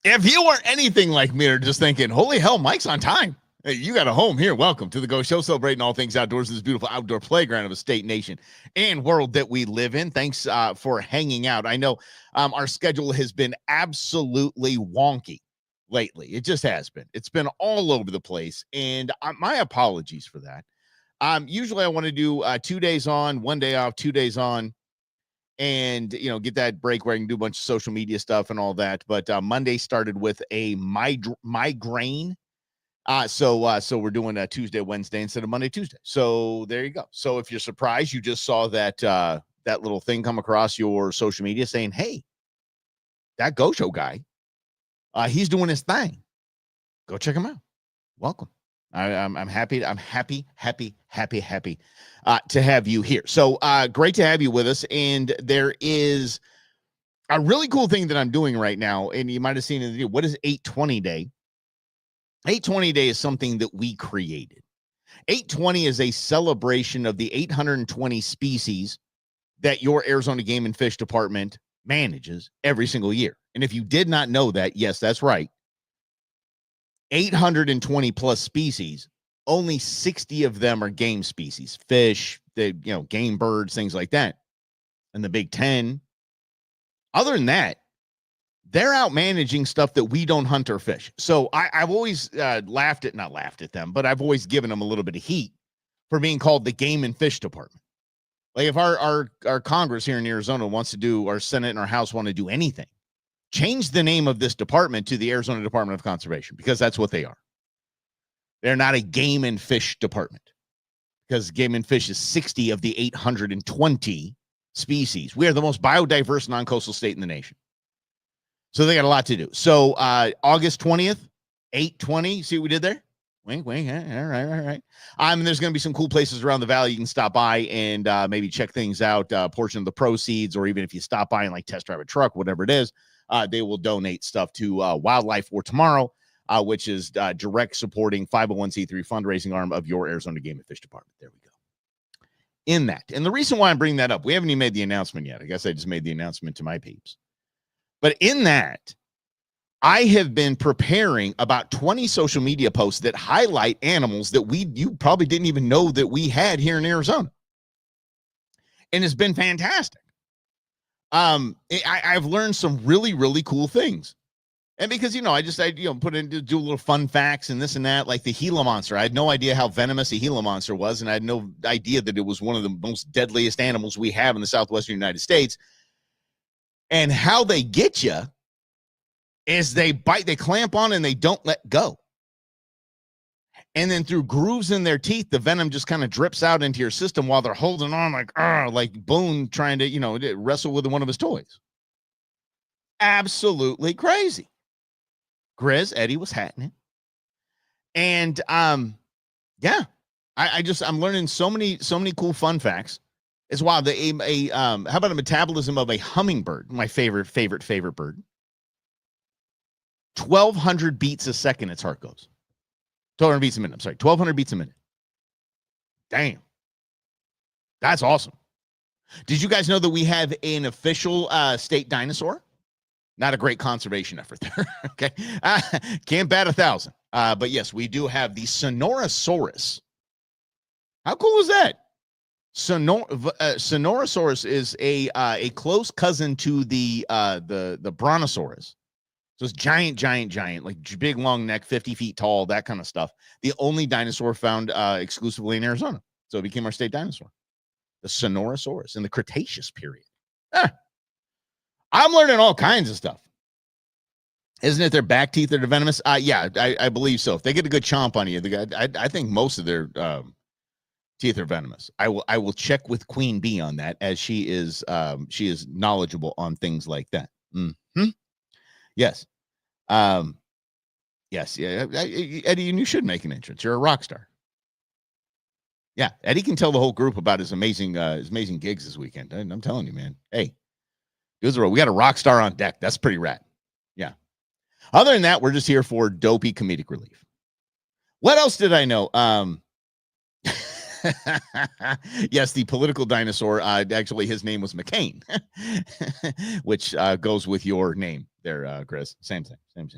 If you were anything like me or just thinking, holy hell, Mike's on time. Hey, you got a home here. Welcome to the Go Show, celebrating all things outdoors in this beautiful outdoor playground of a state, nation, and world that we live in. Thanks for hanging out. I know our schedule has been absolutely wonky lately. It just has been. It's been all over the place, and my apologies for that. Usually I want to do 2 days on, 1 day off, 2 days on, and get that break where I can do a bunch of social media stuff and all that. But Monday started with a migraine. So we're doing a Tuesday, Wednesday instead of Monday, Tuesday. So there you go. So if you're surprised, you just saw that that little thing come across your social media saying, "Hey, that Go Show guy, he's doing his thing. Go check him out. Welcome." I'm happy. I'm happy to have you here. So great to have you with us. And there is a really cool thing that I'm doing right now. And you might have seen in the video. What is 820 Day? 820 Day is something that we created. 820 is a celebration of the 820 species that your Arizona Game and Fish Department manages every single year. And if you did not know that, yes, that's right. 820 plus species, only 60 of them are game species, fish, game birds, things like that. And the Big 10. Other than that, they're out managing stuff that we don't hunt or fish. So I've always not laughed at them, but I've always given them a little bit of heat for being called the Game and Fish Department. Like if our Congress here in Arizona wants to do, our Senate and our House want to do anything, change the name of this department to the Arizona Department of Conservation, because that's what they are. They're not a game and fish department, because game and fish is 60 of the 820 species. We are the most biodiverse non-coastal state in the nation. So they got a lot to do. So August 20th, 820. See what we did there? Wink, wink. All right. There's going to be some cool places around the valley you can stop by and maybe check things out, portion of the proceeds, or even if you stop by and like test drive a truck, whatever it is, they will donate stuff to Wildlife for Tomorrow, which is direct supporting 501c3 fundraising arm of your Arizona Game and Fish Department. There we go. In that. And the reason why I'm bringing that up, we haven't even made the announcement yet. I guess I just made the announcement to my peeps. But in that, I have been preparing about 20 social media posts that highlight animals that you probably didn't even know that we had here in Arizona. And it's been fantastic. I've learned some really, really cool things. And because, I put in to do a little fun facts and this and that, like the Gila monster. I had no idea how venomous a Gila monster was. And I had no idea that it was one of the most deadliest animals we have in the Southwestern United States. And how they get you is they bite, they clamp on, and they don't let go. And then through grooves in their teeth, the venom just kind of drips out into your system while they're holding on like Boone trying to, wrestle with one of his toys. Absolutely crazy. Grizz, Eddie was hatting it. And yeah, I'm learning so many cool fun facts. It's wild. How about a metabolism of a hummingbird? My favorite bird. 1,200 beats a second its heart goes. 1,200 beats a minute. I'm sorry, 1,200 beats a minute. Damn. That's awesome. Did you guys know that we have an official state dinosaur? Not a great conservation effort there. Okay. Can't bat 1,000. But yes, we do have the Sonorosaurus. How cool is that? Sonorosaurus is a close cousin to the Brontosaurus. So it's giant, like big, long neck, 50 feet tall, that kind of stuff. The only dinosaur found exclusively in Arizona. So it became our state dinosaur, the Sonorosaurus in the Cretaceous period. I'm learning all kinds of stuff. Isn't it their back teeth that are venomous? Yeah, I believe so. If they get a good chomp on you, I think most of their teeth are venomous. I will check with Queen Bee on that, as she is knowledgeable on things like that. Mm-hmm. Yes. Yes. Yeah. Eddie, and you should make an entrance. You're a rock star. Yeah. Eddie can tell the whole group about his amazing gigs this weekend. I'm telling you, man. Hey, we got a rock star on deck. That's pretty rad. Yeah. Other than that, we're just here for dopey comedic relief. What else did I know? Yes, the political dinosaur. Actually, his name was McCain, which goes with your name there, Chris. Same thing. Same.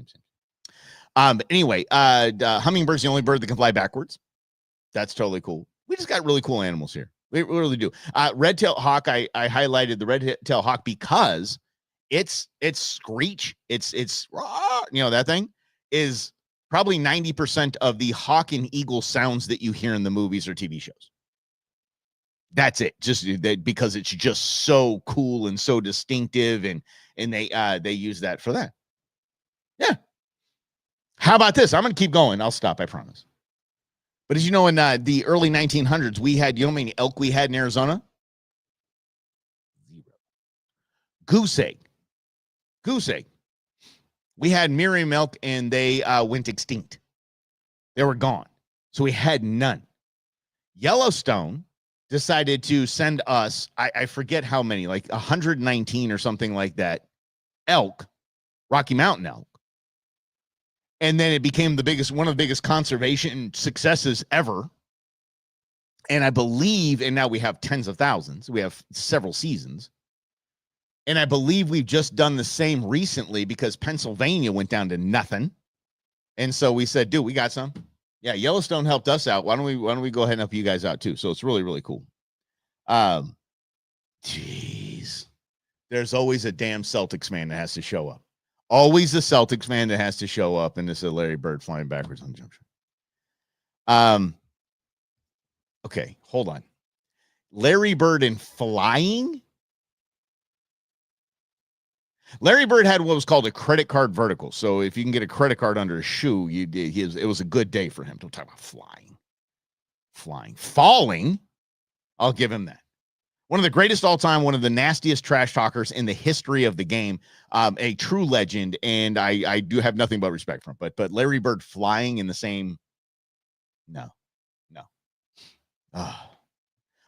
Anyway, hummingbird's the only bird that can fly backwards. That's totally cool. We just got really cool animals here. We really do. Red-tailed hawk, I highlighted the red-tailed hawk because its screech, it's that thing is probably 90% of the hawk and eagle sounds that you hear in the movies or TV shows. That's it. Just because it's just so cool and so distinctive, and they use that for that. Yeah. How about this? I'm going to keep going. I'll stop, I promise. But as you know, in the early 1900s, we had, you know how many elk we had in Arizona? 0. Goose egg. We had Miriam elk, and they went extinct. They were gone. So we had none. Yellowstone decided to send us, I forget how many, like 119 or something like that, elk, Rocky Mountain elk. And then it became one of the biggest conservation successes ever. And I believe, and now we have tens of thousands. We have several seasons. And I believe we've just done the same recently because Pennsylvania went down to nothing. And so we said, dude, we got some. Yeah, Yellowstone helped us out. Why don't we go ahead and help you guys out too? So it's really, really cool. Jeez. There's always a damn Celtics fan that has to show up. Always a Celtics fan that has to show up, and this is Larry Bird flying backwards on the jump shot. Okay, hold on. Larry Bird and flying? Larry Bird had what was called a credit card vertical. So if you can get a credit card under a shoe, it was a good day for him. Don't talk about flying. Falling, I'll give him that. One of the greatest all time, one of the nastiest trash talkers in the history of the game, a true legend, and I do have nothing but respect for him. But Larry Bird flying in the same, no.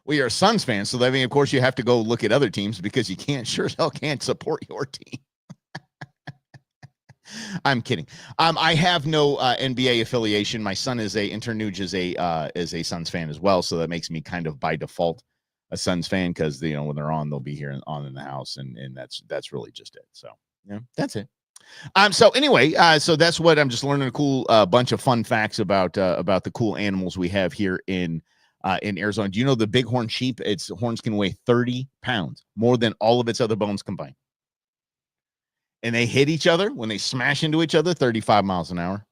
Well, you're a Suns fan, so that means, of course, you have to go look at other teams because you sure as hell can't support your team. I'm kidding. I have no NBA affiliation. My son is Internuge is a Suns fan as well, so that makes me kind of by default a Suns fan because when they're on, they'll be here on in the house, and that's really just it. So that's it. So anyway, so that's what I'm just learning a cool bunch of fun facts about the cool animals we have here in Arizona. Do you know the bighorn sheep? Its horns can weigh 30 pounds, more than all of its other bones combined. And they hit each other when they smash into each other 35 miles an hour.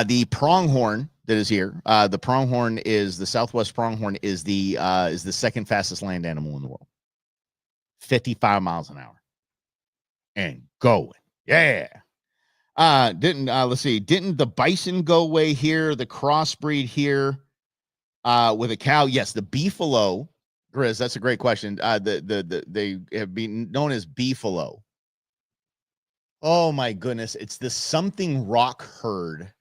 The pronghorn that is here, the Southwest pronghorn is the second fastest land animal in the world. 55 miles an hour. And going. Yeah. Let's see. Didn't the bison go away here? The crossbreed here with a cow? Yes, the beefalo, Grizz, that's a great question. They have been known as beefalo. Oh my goodness, it's the something rock herd.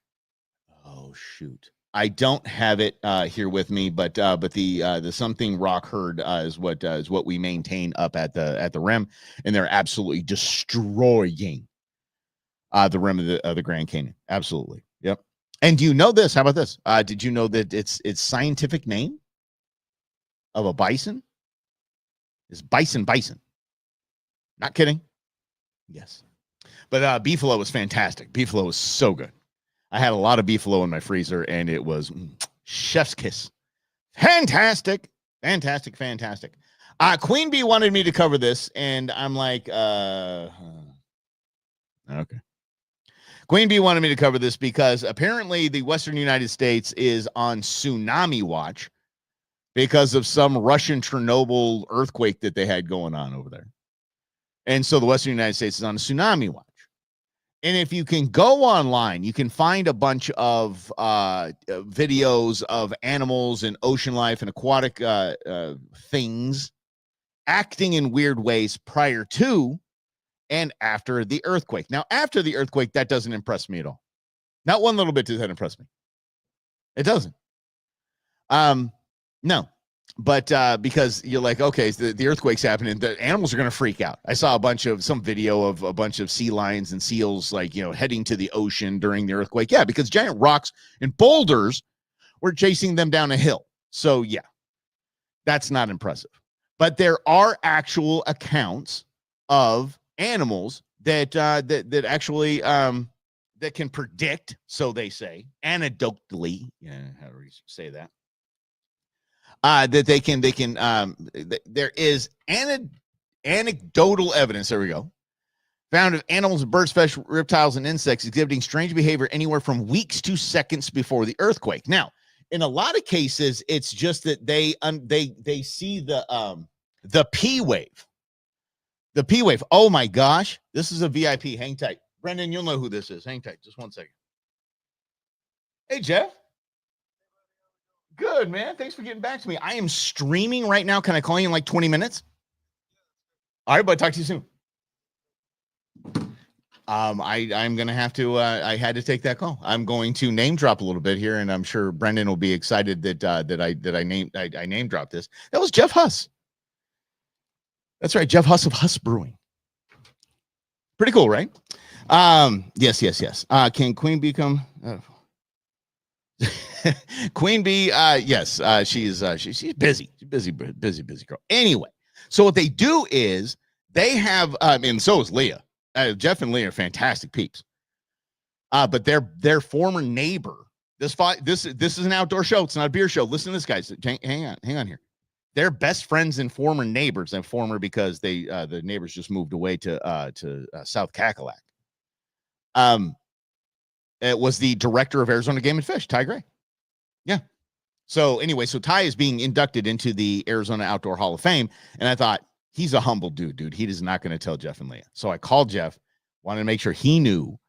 Oh shoot. I don't have it here with me, but the something rock herd is what we maintain up at the rim, and they're absolutely destroying the rim of the Grand Canyon. Absolutely. Yep. And do you know this? How about this? Did you know that its scientific name of a bison is bison? Not kidding. Yes. But beefalo was fantastic. Beefalo was so good. I had a lot of beefalo in my freezer, and it was chef's kiss. Fantastic. Queen Bee wanted me to cover this, and I'm like, okay. Queen Bee wanted me to cover this because apparently the Western United States is on tsunami watch because of some Russian Chernobyl earthquake that they had going on over there. And so the Western United States is on a tsunami watch. And if you can go online, you can find a bunch of videos of animals and ocean life and aquatic things acting in weird ways prior to and after the earthquake. Now, after the earthquake, that doesn't impress me at all. Not one little bit does that impress me. It doesn't. No. But because you're like, okay, the earthquake's happening, the animals are going to freak out. I saw some video of a bunch of sea lions and seals, heading to the ocean during the earthquake. Yeah, because giant rocks and boulders were chasing them down a hill. So, yeah, that's not impressive. But there are actual accounts of animals that actually that can predict, so they say, anecdotally, how do we say that? That they can there is anecdotal evidence, there we go, found of animals, birds, fish, reptiles, and insects exhibiting strange behavior anywhere from weeks to seconds before the earthquake. Now, in a lot of cases, it's just that they see the P wave. The P wave. Oh my gosh, this is a VIP. Hang tight, Brendan. You'll know who this is. Hang tight, just 1 second. Hey, Jeff. Good, man. Thanks for getting back to me. I am streaming right now. Can I call you in like 20 minutes? All right, bud. Talk to you soon. I'm gonna have to. I had to take that call. I'm going to name drop a little bit here, and I'm sure Brendan will be excited that I name dropped this. That was Jeff Huss. That's right, Jeff Huss of Huss Brewing. Pretty cool, right? Yes. Can Queen become? Queen Bee? Yes. She's busy. She's busy girl. Anyway, so what they do is they have, and so is Leah. Jeff and Leah are fantastic peeps. But their former neighbor. This is an outdoor show. It's not a beer show. Listen to this, guys. Hang on here. They're best friends and former neighbors, and former because they the neighbors just moved away to South Cackalack. It was the director of Arizona Game and Fish, Ty Gray. Yeah. So anyway, so Ty is being inducted into the Arizona Outdoor Hall of Fame, and I thought, he's a humble dude. He is not going to tell Jeff and Leah. So I called Jeff, wanted to make sure he knew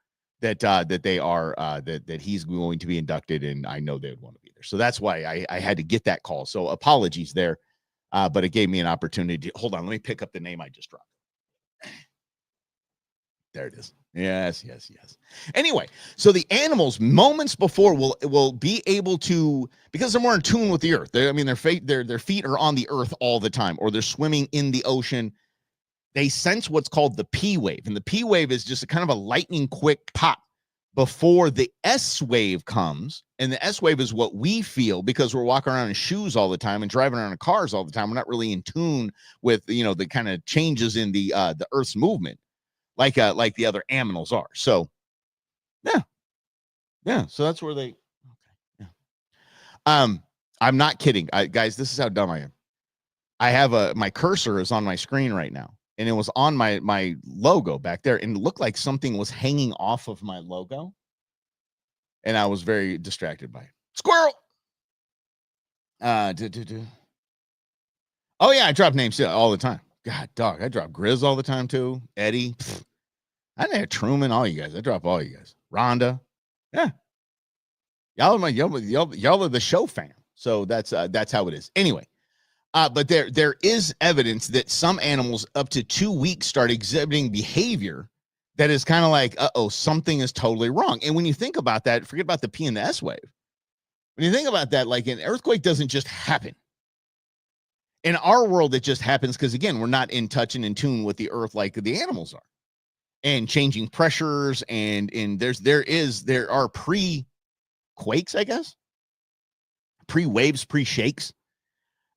that they are that he's going to be inducted, and I know they would want to be there. So that's why I had to get that call. So apologies there, but it gave me an opportunity. Hold on, let me pick up the name I just dropped. There it is. Yes. Anyway, so the animals moments before will be able to, because they're more in tune with the earth. Their feet are on the earth all the time, or they're swimming in the ocean. They sense what's called the P wave, and the P wave is just a kind of a lightning quick pop before the S wave comes. And the S wave is what we feel because we're walking around in shoes all the time and driving around in cars all the time. We're not really in tune with the kind of changes in the Earth's movement, like the other animals are. So yeah, so that's where they. Okay, yeah. I'm not kidding, guys. This is how dumb I am. I have my cursor is on my screen right now, and it was on my logo back there, and it looked like something was hanging off of my logo, and I was very distracted by it. Squirrel. Oh yeah, I drop names all the time. God, dog, I drop Grizz all the time too. Eddie. Pfft. I had Truman, all you guys. I drop all you guys. Rhonda. Yeah. Y'all are the show fam. So that's how it is. Anyway, but there is evidence that some animals up to 2 weeks start exhibiting behavior that is kind of like, something is totally wrong. And when you think about that, forget about the P and the S wave. When you think about that, like an earthquake doesn't just happen. In our world, it just happens because, again, we're not in touch and in tune with the earth like the animals are. And changing pressures, and there are pre-quakes, I guess, pre-waves, pre-shakes,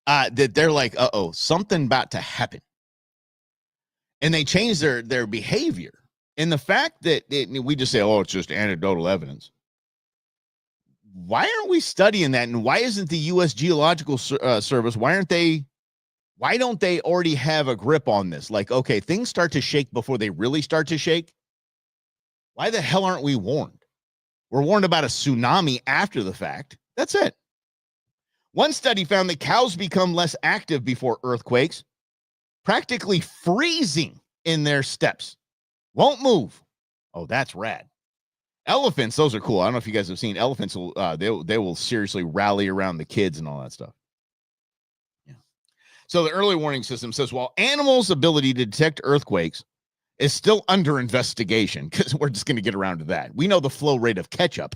that they're like, something about to happen, and they change their behavior. And the fact that we just say, it's just anecdotal evidence. Why aren't we studying that? And why isn't the U.S. Geological Service? Why don't they already have a grip on this? Like, okay, things start to shake before they really start to shake. Why the hell aren't we warned? We're warned about a tsunami after the fact. That's it. One study found that cows become less active before earthquakes, practically freezing in their steps. Won't move. Oh, that's rad. Elephants, those are cool. I don't know if you guys have seen elephants. They will seriously rally around the kids and all that stuff. So the early warning system says, while animals' ability to detect earthquakes is still under investigation, because we're just going to get around to that. We know the flow rate of ketchup,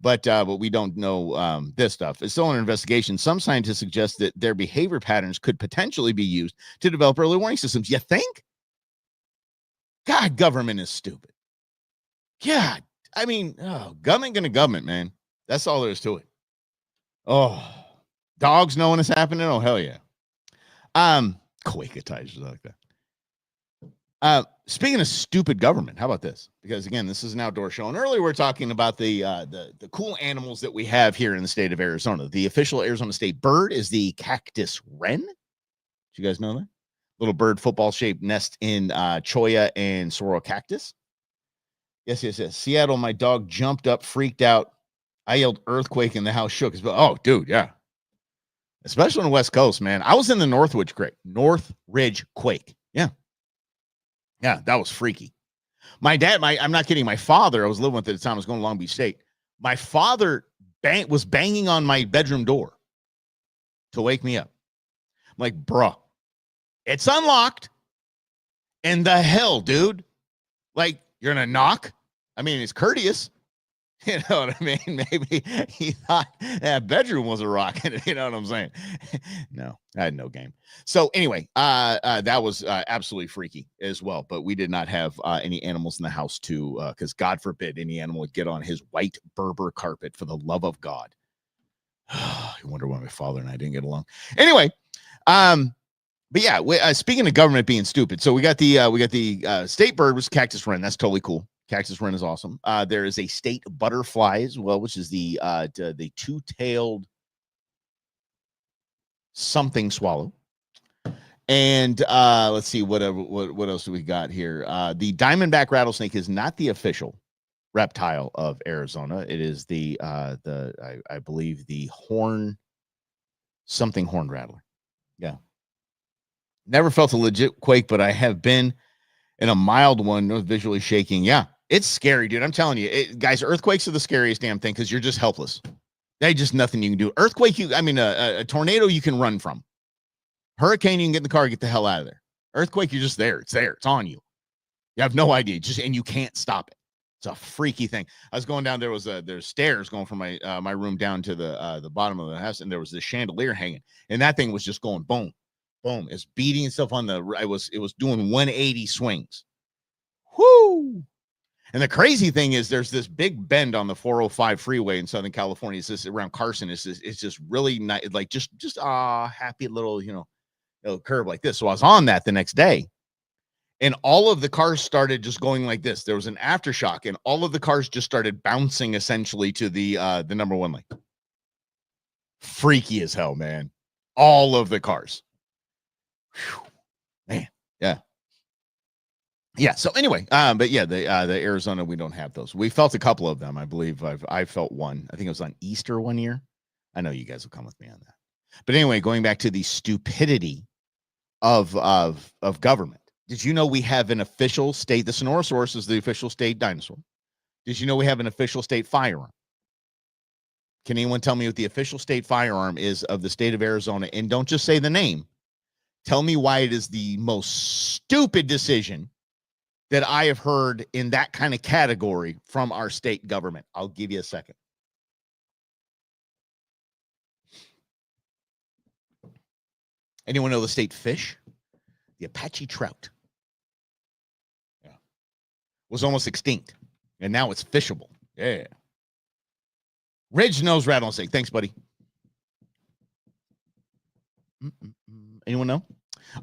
but we don't know this stuff. It's still under investigation. Some scientists suggest that their behavior patterns could potentially be used to develop early warning systems. You think? God, government is stupid. God, government gonna government, man. That's all there is to it. Oh, dogs know when it's happening? Oh, hell yeah. Quake attached like that. Speaking of stupid government, how about this? Because again, this is an outdoor show, and earlier we are talking about the cool animals that we have here in the state of Arizona. The official Arizona state bird is the cactus wren. Did you guys know that? Little bird, football-shaped nest in cholla and sorrel cactus. Yes. Seattle, my dog jumped up, freaked out. I yelled earthquake and the house shook. Oh, dude, yeah. Especially on the West Coast, man. I was in the Northridge quake. Yeah. Yeah, that was freaky. My dad, I'm not kidding. My father, I was living with at the time, I was going to Long Beach State. My father was banging on my bedroom door to wake me up. I'm like, bro, it's unlocked. And the hell, dude? Like, you're going to knock? I mean, it's courteous. You know what I mean? Maybe he thought that bedroom was a rocket. You know what I'm saying? No, I had no game. So anyway, that was absolutely freaky as well. But we did not have any animals in the house because God forbid any animal would get on his white Berber carpet, for the love of God. I wonder why my father and I didn't get along. Anyway, but yeah, speaking of government being stupid, so we got the state bird was cactus wren. That's totally cool. Cactus wren is awesome. There is a state butterfly as well, which is the two-tailed something swallow. And let's see what else do we got here. The diamondback rattlesnake is not the official reptile of Arizona. It is I believe the horn rattler. Yeah. Never felt a legit quake, but I have been in a mild one, no visually shaking. Yeah. It's scary, dude. I'm telling you, guys, earthquakes are the scariest damn thing because you're just helpless. There's just nothing you can do. Earthquake, a tornado you can run from. Hurricane, you can get in the car, get the hell out of there. Earthquake, you're just there. It's there. It's on you. You have no idea. And you can't stop it. It's a freaky thing. I was going down. There's stairs going from my room down to the bottom of the house, and there was this chandelier hanging, and that thing was just going boom, boom. It's beating itself on it was doing 180 swings. Whoo! And the crazy thing is there's this big bend on the 405 freeway in Southern California. It's just around Carson. It's just really nice, like just happy little, curve like this. So I was on that the next day, and all of the cars started just going like this. There was an aftershock, and all of the cars just started bouncing essentially to the number one lane. Freaky as hell, man. All of the cars. Whew. Man, yeah. Yeah. So anyway, but yeah, the Arizona, we don't have those. We felt a couple of them. I believe I felt one. I think it was on Easter one year. I know you guys will come with me on that. But anyway, going back to the stupidity of government. Did you know we have an official state? The Sonorosaurus is the official state dinosaur. Did you know we have an official state firearm? Can anyone tell me what the official state firearm is of the state of Arizona? And don't just say the name. Tell me why it is the most stupid decision that I have heard in that kind of category from our state government. I'll give you a second. Anyone know the state fish? The Apache trout. Yeah. Was almost extinct, and now it's fishable. Yeah. Ridge-nosed rattlesnake. Thanks, buddy. Anyone know?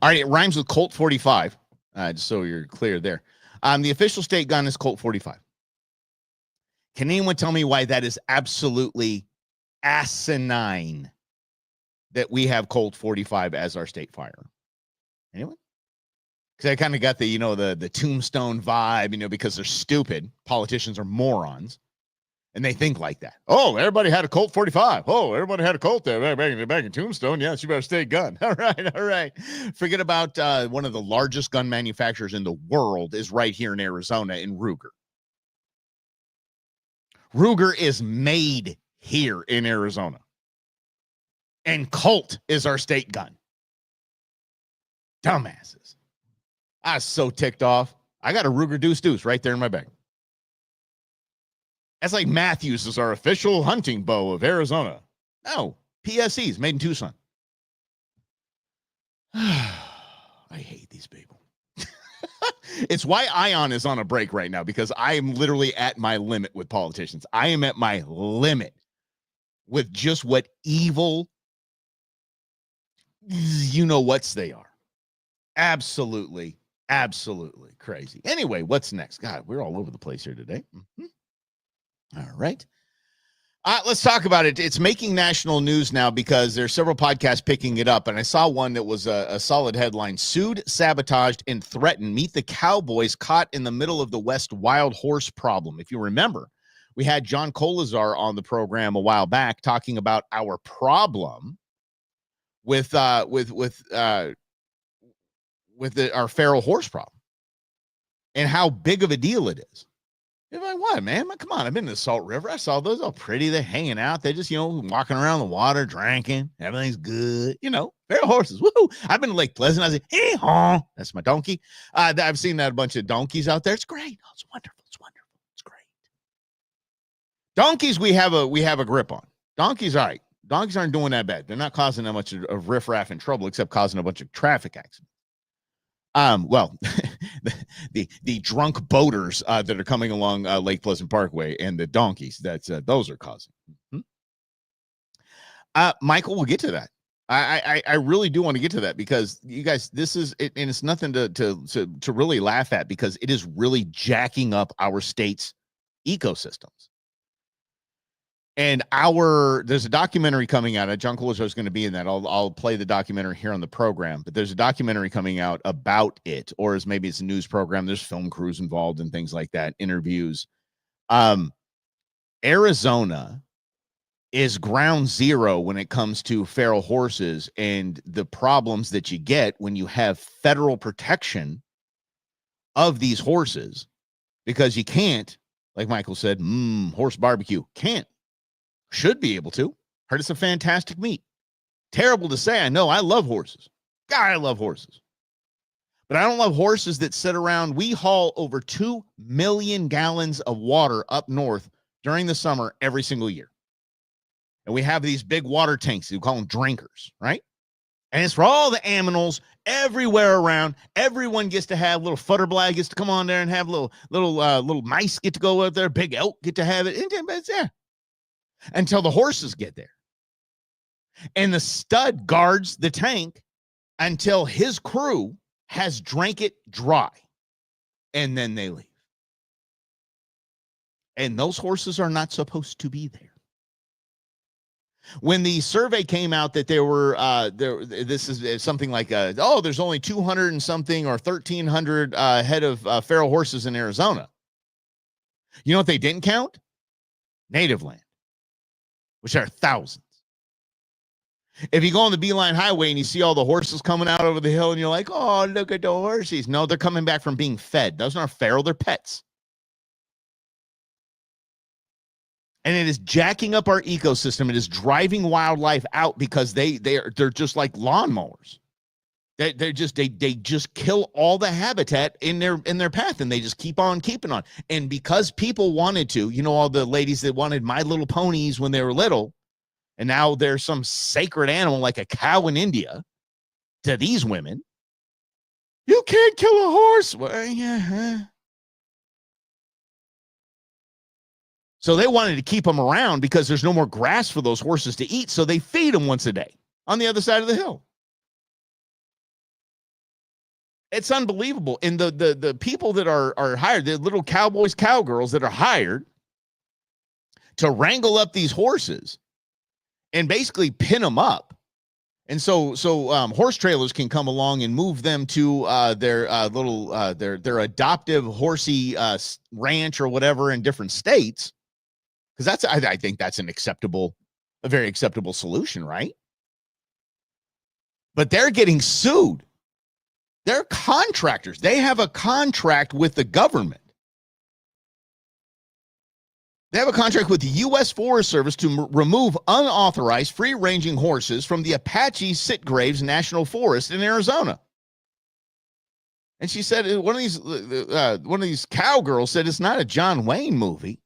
All right, it rhymes with Colt 45. Just so you're clear there. The official state gun is Colt 45. Can anyone tell me why that is absolutely asinine that we have Colt 45 as our state firearm? Anyone? Because I kind of got the tombstone vibe, because they're stupid. Politicians are morons. And they think like that. Oh, everybody had a Colt 45. Oh, everybody had a Colt there back in Tombstone. Yes, you better stay gun. All right. Forget about one of the largest gun manufacturers in the world is right here in Arizona in Ruger. Ruger is made here in Arizona. And Colt is our state gun. Dumbasses. I was so ticked off. I got a Ruger Deuce right there in my bag. That's like Matthews is our official hunting bow of Arizona. No, PSEs made in Tucson. I hate these people. It's why Ion is on a break right now, because I am literally at my limit with politicians. I am at my limit with just what evil, whats they are. Absolutely Absolutely crazy. Anyway, what's next? God, we're all over the place here today. All right. Let's talk about it. It's making national news now because there's several podcasts picking it up. And I saw one that was a solid headline: sued, sabotaged, and threatened. Meet the Cowboys caught in the middle of the West wild horse problem. If you remember, we had John Colazar on the program a while back talking about our problem with our feral horse problem and how big of a deal it is. You're like, what, man? Come on. I've been to the Salt River. I saw those all pretty. They're hanging out. They're just, walking around the water, drinking. Everything's good. Feral horses. Woohoo. I've been to Lake Pleasant. I say, hey, haw. That's my donkey. I've seen that a bunch of donkeys out there. It's great. Oh, it's wonderful. It's wonderful. It's great. Donkeys, we have a grip on. Donkeys, all right. Donkeys aren't doing that bad. They're not causing that much of riffraff and trouble, except causing a bunch of traffic accidents. Well, the drunk boaters that are coming along Lake Pleasant Parkway and the donkeys those are causing. Michael, we'll get to that. I really do want to get to that because you guys, this is it, and it's nothing to really laugh at because it is really jacking up our state's ecosystems. And there's a documentary coming out. John Colazar is going to be in that. I'll play the documentary here on the program, but there's a documentary coming out about it, or maybe it's a news program. There's film crews involved and things like that, interviews. Arizona is ground zero when it comes to feral horses and the problems that you get when you have federal protection of these horses, because you can't, like Michael said, horse barbecue, should be able to. Heard it's a fantastic meat. Terrible to say, I know. I love horses. God, I love horses. But I don't love horses that sit around. We haul over 2 million gallons of water up north during the summer every single year. And we have these big water tanks. We call them drinkers, right? And it's for all the animals everywhere around. Everyone gets to have little Futterblag gets to come on there and have little mice get to go out there. Big elk get to have it. It's there. Until the horses get there. And the stud guards the tank until his crew has drank it dry. And then they leave. And those horses are not supposed to be there. When the survey came out that there were, this is something like, there's only 200 and something or 1,300 head of feral horses in Arizona. You know what they didn't count? Native land, which are thousands. If you go on the Beeline Highway and you see all the horses coming out over the hill and you're like, oh, look at the horses. No, they're coming back from being fed. Those aren't feral, they're pets. And it is jacking up our ecosystem. It is driving wildlife out because they're just like lawnmowers. They just kill all the habitat in their path, and they just keep on keeping on. And because people wanted to, all the ladies that wanted My Little Ponies when they were little, and now there's some sacred animal like a cow in India to these women. You can't kill a horse. Well, yeah. So they wanted to keep them around because there's no more grass for those horses to eat. So they feed them once a day on the other side of the hill. It's unbelievable. And the people that are hired, the little cowboys, cowgirls that are hired to wrangle up these horses and basically pin them up. And so horse trailers can come along and move them to their adoptive horsey ranch or whatever in different states. Because I think that's a very acceptable solution, right? But they're getting sued. They're contractors. They have a contract with the government. They have a contract with the U.S. Forest Service to remove unauthorized free-ranging horses from the Apache Sitgraves National Forest in Arizona. And she said one of these cowgirls said it's not a John Wayne movie.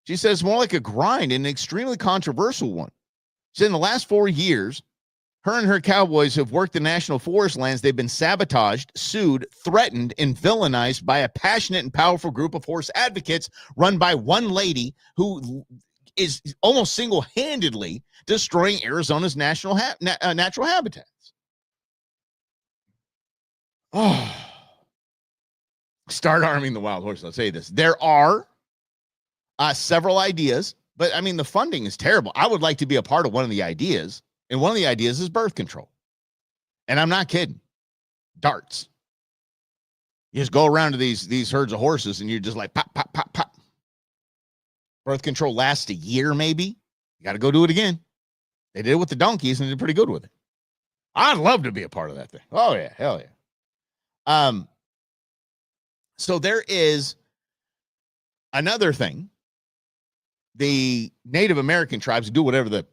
She says it's more like a grind and an extremely controversial one. She said in the last 4 years, her and her cowboys have worked the national forest lands. They've been sabotaged, sued, threatened, and villainized by a passionate and powerful group of horse advocates run by one lady who is almost single-handedly destroying Arizona's natural habitats. Oh, Start arming the wild horses. I'll say this. There are several ideas, but I mean, the funding is terrible. I would like to be a part of one of the ideas, and one of the ideas is birth control. And I'm not kidding. Darts. You just go around to these herds of horses, and you're just like, pop, pop, pop, pop. Birth control lasts a year, maybe. You got to go do it again. They did it with the donkeys, and they did pretty good with it. I'd love to be a part of that thing. Oh, yeah. Hell yeah. So there is another thing. The Native American tribes do whatever the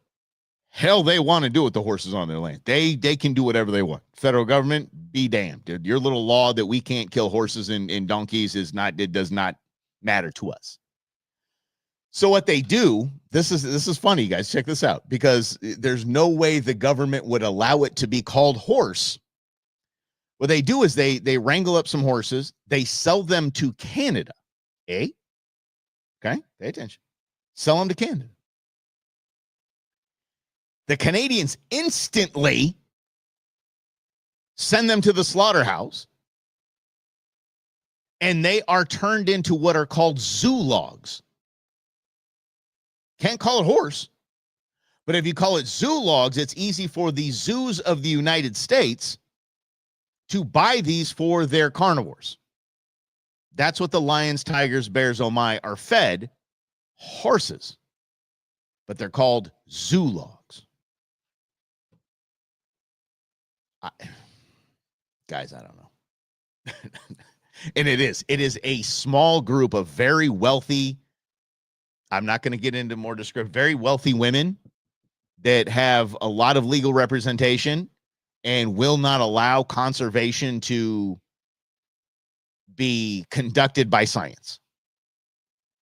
hell they want to do with the horses on their land. They can do whatever they want. Federal government, be damned, dude. Your little law that we can't kill horses and donkeys does not matter to us. So what they do, this is funny, guys. Check this out, because there's no way the government would allow it to be called horse. What they do is they wrangle up some horses, they sell them to Canada. Okay, pay attention. Sell them to Canada. The Canadians instantly send them to the slaughterhouse, and they are turned into what are called zoologs. Can't call it horse, but if you call it zoologs, it's easy for the zoos of the United States to buy these for their carnivores. That's what the lions, tigers, bears, oh my, are fed. Horses, but they're called zoologs. Guys, I don't know. And it is a small group of very wealthy, I'm not going to get into more descriptive, very wealthy women that have a lot of legal representation and will not allow conservation to be conducted by science.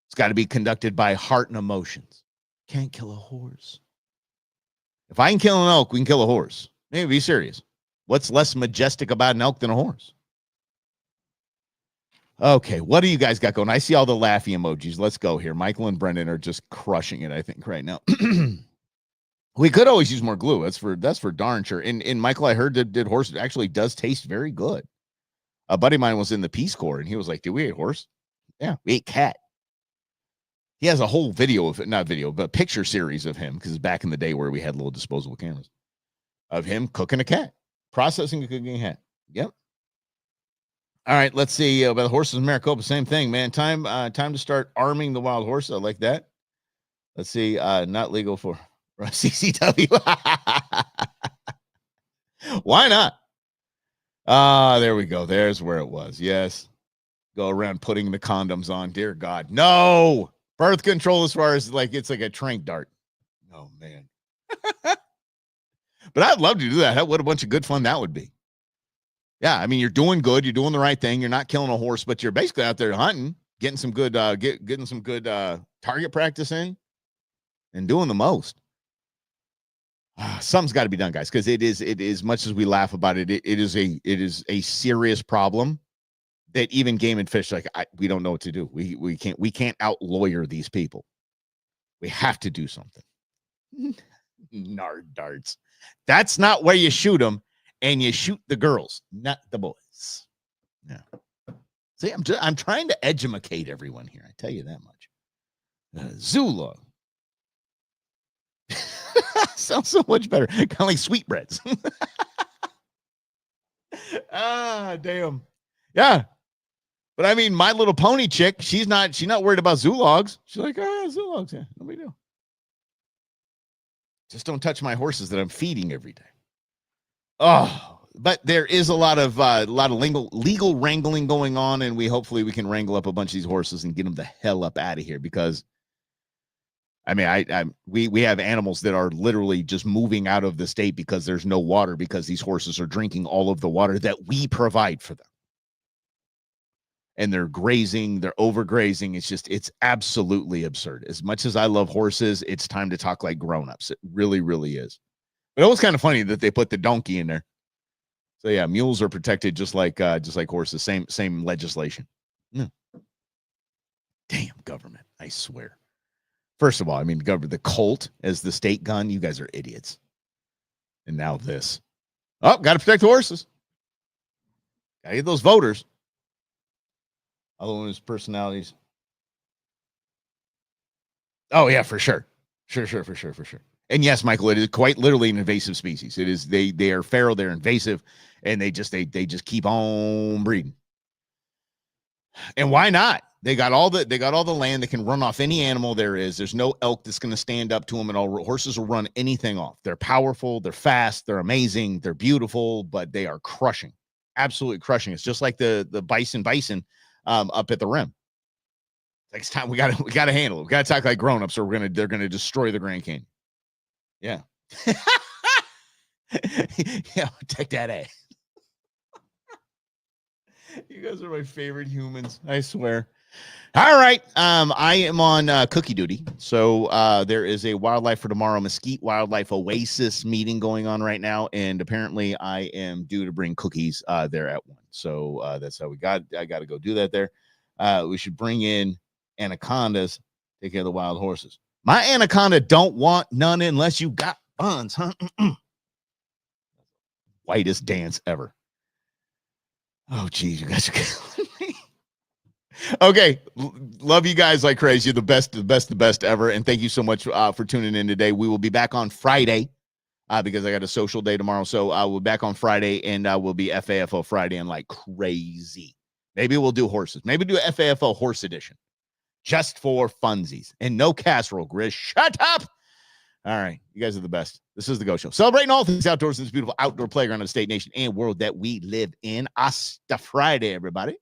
It's got to be conducted by heart and emotions. Can't kill a horse. If I can kill an elk, we can kill a horse. Maybe be serious. What's less majestic about an elk than a horse? Okay, what do you guys got going? I see all the laughy emojis. Let's go here. Michael and Brendan are just crushing it, I think, right now. We could always use more glue. That's for darn sure. And Michael, I heard that horse actually does taste very good. A buddy of mine was in the Peace Corps, and he was like, "Did we eat horse?" Yeah, we ate cat. He has a whole video of it, not video, but picture series of him, because back in the day where we had little disposable cameras, of him cooking a cat, processing a cooking cat. Yep. All right, let's see about the horses in Maricopa. Same thing, man. Time to start arming the wild horse. I like that. Let's see. Not legal for CCW. Why not? There we go. There's where it was. Yes. Go around putting the condoms on. Dear God. No. Birth control as far as like it's like a trank dart. Oh, man. But I'd love to do that. What a bunch of good fun that would be. Yeah, I mean, you're doing good. You're doing the right thing. You're not killing a horse, but you're basically out there hunting, getting some good target practice in, and doing the most. Something's got to be done, guys, because it is much as we laugh about it, it is a serious problem that even Game and Fish we don't know what to do. We can't out lawyer these people. We have to do something. Nard darts. That's not where you shoot them. And you shoot the girls, not the boys. Yeah. See, I'm trying to educate everyone here. I tell you that much. Zula. Sounds so much better. Kind of like sweetbreads. Damn. Yeah. But I mean, My Little Pony chick, she's not worried about zoologs. She's like, zoologs, yeah, no big deal. Just don't touch my horses that I'm feeding every day. Oh, but there is a lot of legal wrangling going on, and hopefully we can wrangle up a bunch of these horses and get them the hell up out of here, because I mean, we have animals that are literally just moving out of the state because there's no water, because these horses are drinking all of the water that we provide for them. And they're grazing, they're overgrazing. It's absolutely absurd. As much as I love horses, it's time to talk like grown-ups. It really, really is. But it was kind of funny that they put the donkey in there. So yeah, mules are protected just like horses. Same legislation. Yeah. Damn government, I swear. First of all, I mean, the Colt as the state gun, you guys are idiots. And now this. Oh, got to protect the horses. Got to get those voters. Other one's personalities. Oh yeah, for sure. For sure. And yes, Michael, it is quite literally an invasive species. It is they are feral, they're invasive, and they just keep on breeding. And why not? They got all the land that can run off any animal there is. There's no elk that's going to stand up to them, and all horses will run anything off. They're powerful, they're fast, they're amazing, they're beautiful, but they are crushing, absolutely crushing. It's just like the bison up at the rim. Next time we got to handle it. We got to talk like grown-ups, or they're gonna destroy the Grand Canyon. Yeah. Yeah, take that A. You guys are my favorite humans, I swear. All right. I am on cookie duty. So there is a Wildlife for Tomorrow Mesquite Wildlife Oasis meeting going on right now. And apparently I am due to bring cookies there at 1. So that's how I got to go do that there. We should bring in anacondas, take care of the wild horses. My anaconda don't want none unless you got buns, huh? Whitest dance ever. Oh, geez, you guys are killing me. Okay, love you guys like crazy. You're the best ever. And thank you so much for tuning in today. We will be back on Friday because I got a social day tomorrow. So we'll be back on Friday, and we'll be FAFO Friday and like crazy. Maybe we'll do horses. Maybe do a FAFO horse edition just for funsies. And no casserole, Grizz. Shut up. All right, you guys are the best. This is the Go Show. Celebrating all things outdoors in this beautiful outdoor playground of the state, nation, and world that we live in. Hasta Friday, everybody.